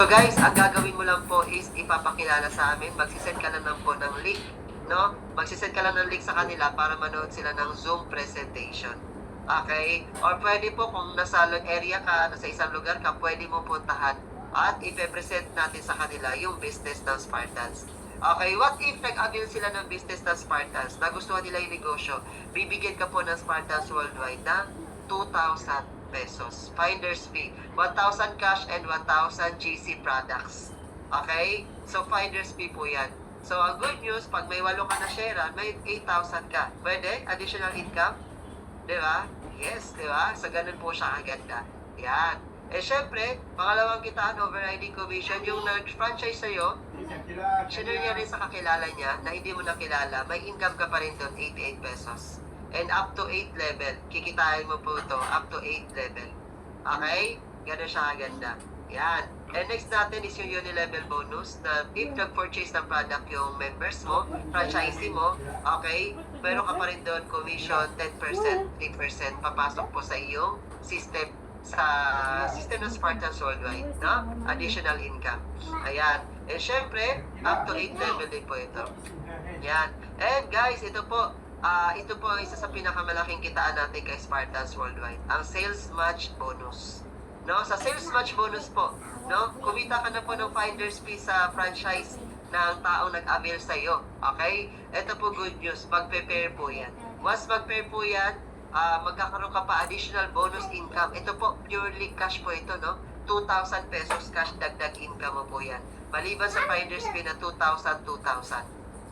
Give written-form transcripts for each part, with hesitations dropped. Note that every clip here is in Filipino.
So guys, ang gagawin mo lang po is ipapakilala sa amin. Magsisend ka lang po ng link, no? Magsisend ka lang ng link sa kanila para manood sila ng Zoom presentation. Okay? Or pwede po kung nasa area ka, nasa isang lugar ka, pwede mo puntahan at ipe-present natin sa kanila yung business ng Spartans. Okay, what if nag-avail sila ng business ng Spartans, nagustuhan nila yung negosyo, bibigyan ka po ng Spartans Worldwide ng 2,000 pesos. Finder's fee, 1,000 cash and 1,000 GC products. Okay? So, finder's fee po yan. So, ang good news, pag may 8 ka na share, may 8,000 ka. Pwede? Additional income? Di ba? Yes, di ba? So, ganun po siya kaganda. Yan. Eh, syempre, pangalawang kitaan, overriding commission, yung nag-franchise sa'yo, sinure niya rin sa kakilala niya na hindi mo nakilala, may income ka pa rin doon, 88 pesos. And up to 8 level, kikitain mo po ito, up to 8 level. Okay? Ganun siya kaganda. Yan. And next natin is yung uni-level bonus na if nag-purchase ng product yung members mo, franchisee mo, okay, meron ka pa rin doon commission 10%, 3% papasok po sa iyong system ng Spartans Worldwide, no? Additional income. Ayan. And syempre, up to 8 level din po ito. Yan. And guys, ito po ang isa sa pinakamalaking kitaan natin kay Spartans Worldwide, ang sales match bonus. No? Sa sales match bonus po, no? Kumita ka na po ng finder's fee sa franchise ng taong nag-avail sa iyo. Okay? Ito po good news, mag-prepare po yan. Once mag-prepare po yan, magkakaroon ka pa additional bonus income. Ito po, purely cash po ito, no? 2,000 pesos cash dagdag income mo po yan. Maliban sa finder's fee na 2,000.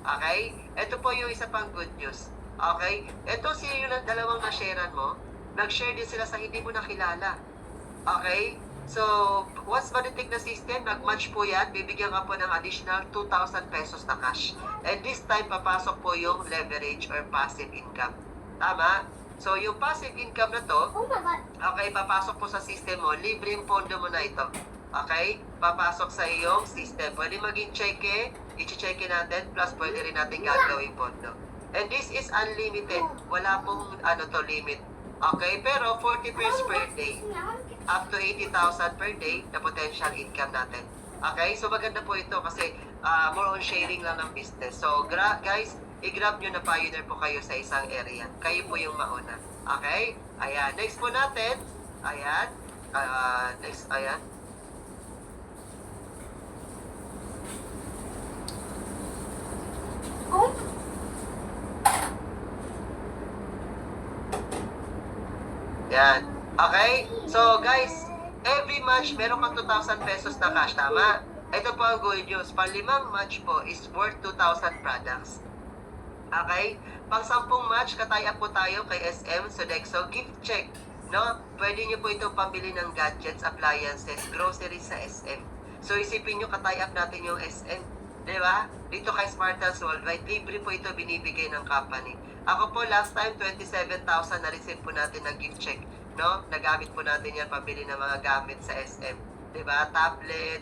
Okay? Ito po yung isa pang good news. Okay? Ito yung dalawang na-sharean mo, nag-share din sila sa hindi mo nakilala. Okay? So, once ma-detect na system, nag-match po yan, bibigyan ka po ng additional 2,000 pesos na cash. And this time, papasok po yung leverage or passive income. Tama? So, yung passive income na to, okay, papasok po sa system mo, libreng pondo mo na ito. Okay? Papasok sa iyong system. Pwede maging cheque, i-cheque natin, plus pwede rin natin gagawin pondo. And this is unlimited. Wala pong limit. Okay? Pero 40 pairs per day. Up to 80,000 per day na potential income natin. Okay? So maganda po ito kasi more on sharing lang ng business. So guys, i-grab nyo na pioneer po kayo sa isang area. Kayo po yung mauna. Okay? Ayan. Next po natin. Ayan. Next. Ayan. Yan. Okay? So, guys, every match, meron kang 2,000 pesos na cash, tama? Ito po ang good news. Pang-5 match po is worth 2,000 products. Okay? Pang-10 match, kataya po tayo kay SM Sodexo gift check. No? Pwede nyo po itong pambili ng gadgets, appliances, groceries sa SM. So, isipin nyo, kataya up natin yung SM. Diba? Dito kay Spartans Worldwide, libre po ito binibigay ng company. Ako po, last time, 27,000 na-receive po natin ng gift check. No? Nagamit po natin yan pabili ng mga gamit sa SM. Diba? Tablet,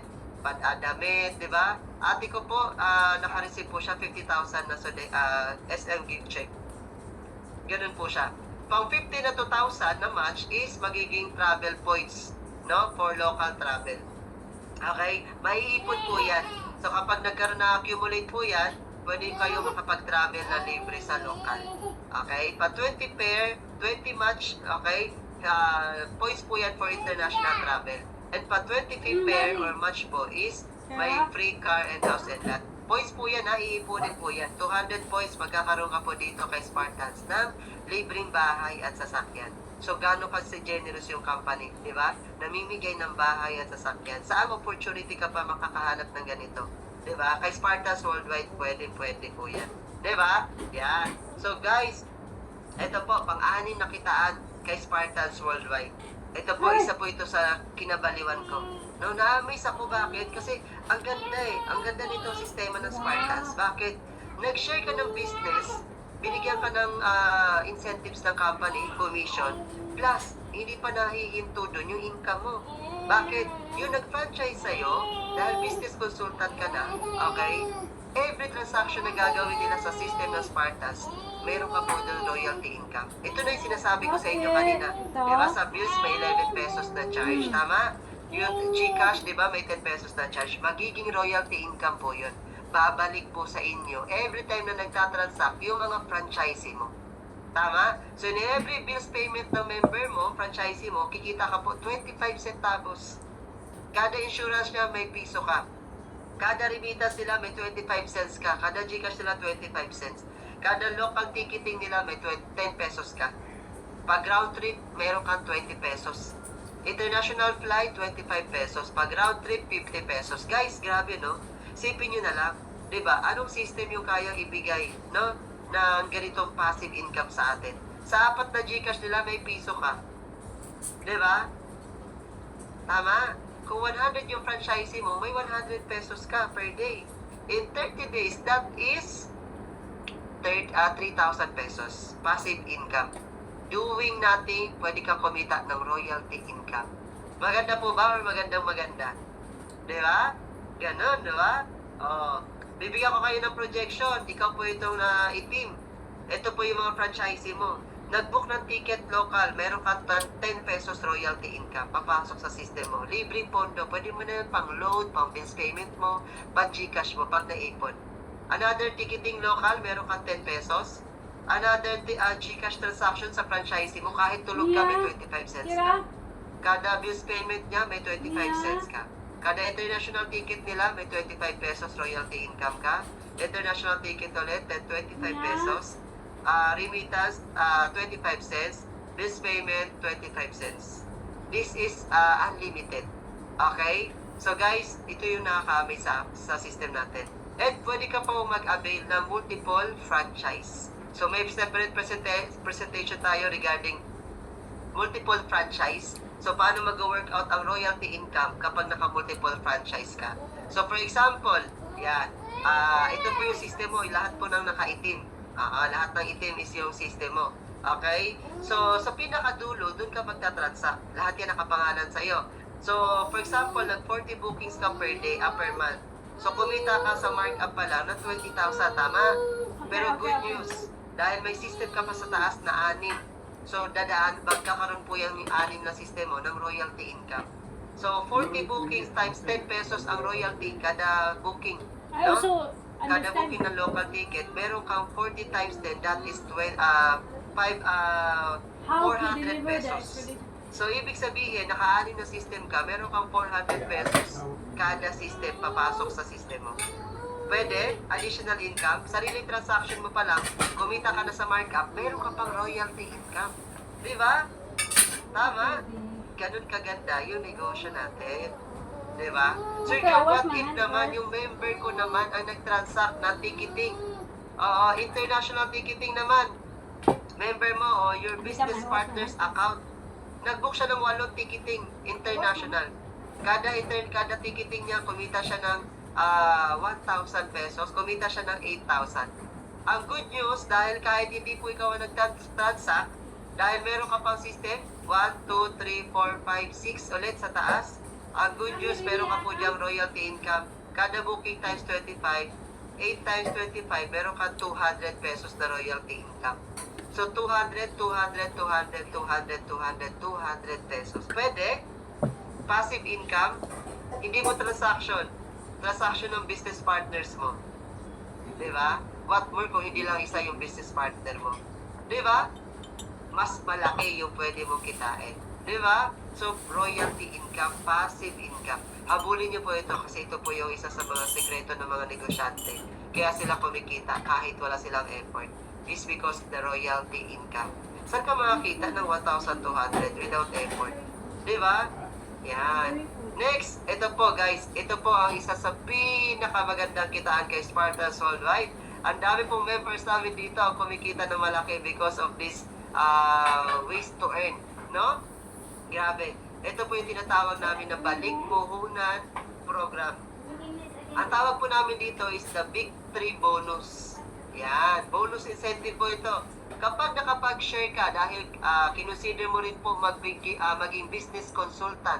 damit, diba? Ate ko po, naka-receive po siya 50,000 na SM gift check. Ganun po siya. Pang 50 na 2,000 na match is magiging travel points, no? For local travel. Okay? Maiipon po yan. So kapag nagkaroon na accumulate po yan, pwede kayo makapag-travel na libre sa local. Okay? Pa 20 pair, 20 match, okay? Points po yan for international travel. And pa 25 pair or match po is may free car and house and lot. Points po yan, iipunin po yan. 200 points, magkakaroon ka po dito kay Spartans ng libreng bahay at sasakyan. So, gaano kasi generous yung company, di ba? Namimigay ng bahay at sasakyan. Saan opportunity ka pa makakahanap ng ganito? Di ba? Kay Spartans Worldwide, pwede po yan. Di ba? Yan. So, guys, ito po, pang-anim na kitaan kay Spartans Worldwide. Ito po, isa po ito sa kinabaliwan ko. No, na-amaze ako, bakit? Kasi, ang ganda Ang ganda nitong sistema ng Spartans. Bakit? Nag-share ka ng business, binigyan ka ng incentives ng company, commission, plus, hindi pa nahihinto doon yung income mo. Bakit? Yung nag-franchise sa'yo, dahil business consultant ka na, okay? Every transaction na gagawin nila sa system ng Spartans, meron ka po doon royalty income. Ito na yung sinasabi ko sa inyo kanina. Diba? Sa bills, may 11 pesos na charge. Tama? Yung GCash, di ba, may 10 pesos na charge. Magiging royalty income po yun. Babalik po sa inyo every time na nagtatransact yung mga franchisee mo. Tama? So, in every bills payment ng member mo, franchisee mo, kikita ka po 25 centavos. Kada insurance niya, may piso ka. Kada remittance nila, may 25 cents ka. Kada GCash nila, 25 cents. Kada local ticketing nila, may 10 pesos ka. Pag round trip, meron kang 20 pesos. International flight, 25 pesos. Pag round trip, 50 pesos. Guys, grabe, no? Sipin nyo na lang. Diba? Anong system yung kayang ibigay, no? Na ganitong passive income sa atin. Sa 4 na GCash nila, may piso ka. Diba? Tama? Kung 100 yung franchisee mo, may 100 pesos ka per day. In 30 days, that is 3,000 pesos. Passive income. Doing nothing, pwede kang kumita ng royalty income. Maganda po ba or magandang-maganda? Diba? Ganon, diba? Oh. Bibigyan ko kayo ng projection. Ikaw po itong itim. Ito po yung mga franchisee mo. Nag-book ng ticket local, meron kang 10 pesos royalty income. Papasok sa system mo. Libreng pondo. Pwede mo na yun pang load, pang bills payment mo, pang GCash mo, pag naipon. Another ticketing local, meron kang 10 pesos. Another GCash transaction sa franchisee mo, kahit tulog ka, may 25 cents ka. Kada bills payment niya, may 25 cents ka. Kada international ticket nila, may 25 pesos royalty income ka. International ticket ulit, then 25 pesos. Remittance, 25 cents. Bills payment, 25 cents. This is unlimited. Okay? So guys, ito yung nakaka-amaze sa system natin. And pwede ka pa mag-avail ng multiple franchise. So may separate presentation tayo regarding multiple franchise. So paano mag-work out ang royalty income kapag naka-multiple franchise ka. So for example, yan, ito po yung system mo, lahat po ng nakaitim. Lahat ng itim is yung system mo. Okay? So sa pinakadulo, dun ka magta-transact. Lahat yan nakapangalan sa'yo. So for example, nag-40 bookings ka per day, per month. So kumita ka sa markup pa lang ng 20,000, tama? Pero good news, dahil may system ka pa sa taas na 6. So, magkakaroon po yung 6 na sistema ng royalty income. So, 40 bookings times 10 pesos ang royalty kada booking. No? Kada booking ng local ticket, meron kang 40 times 10, that is 400 pesos. So, ibig sabihin, naka-6 na system ka, meron kang 400 pesos kada system papasok sa system mo. Pwede, additional income, sariling transaction mo pa lang, kumita ka na sa markup, meron ka pang royalty income. Di ba? Tama? Ganun kaganda yung negosyo natin. Di ba? So, what if naman yung member ko naman ang nag-transact na ticketing? International ticketing naman. Member mo, your business partner's account. Nag-book siya ng 8 ticketing international. Kada ticketing niya, kumita siya ng 1,000 pesos, kumita siya ng 8,000. Ang good news, dahil kahit hindi po ikaw ang nag-transact, dahil meron ka pang system, 1, 2, 3, 4, 5, 6 ulit sa taas, ang good news, meron ka po diyang royalty income. Kada booking times 25, 8 times 25, meron ka 200 pesos na royalty income. So, 200, 200, 200, 200, 200, 200 pesos. Pwede, passive income, hindi mo transaction ng business partners mo. Diba? What more kung hindi lang isa yung business partner mo. Diba? Mas malaki yung pwede mong kitain. Diba? So, royalty income, passive income. Habulin niyo po ito kasi ito po yung isa sa mga sekreto ng mga negosyante. Kaya sila kumikita kahit wala silang effort. Is because the royalty income. Saan ka makakita ng 1,200 without effort? Diba? Yan. Next, ito po guys, ito po ang isa sa pinakamagandang kitaan kay Spartans Worldwide. Ang dami pong members namin dito ang kumikita ng malaki because of this ways to earn, no? Grabe. Ito po yung tinatawag namin na balik puhunan program. Ang tawag po namin dito is the Big 3 bonus. Yan, bonus incentive po ito. Kapag nakapag-share ka, dahil kinonsider mo rin po maging business consultant,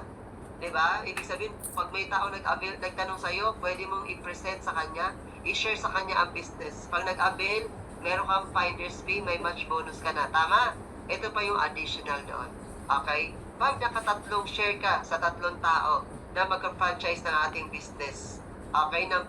diba? Ibig sabihin, pag may tao nagtanong sa'yo, pwede mong i-present sa kanya, i-share sa kanya ang business. Pag nag-avail, meron kang finder's fee, may match bonus ka na. Tama? Ito pa yung additional doon. Okay? pag nakatatlong share ka sa tatlong tao na magka-franchise ng ating business, okay, ng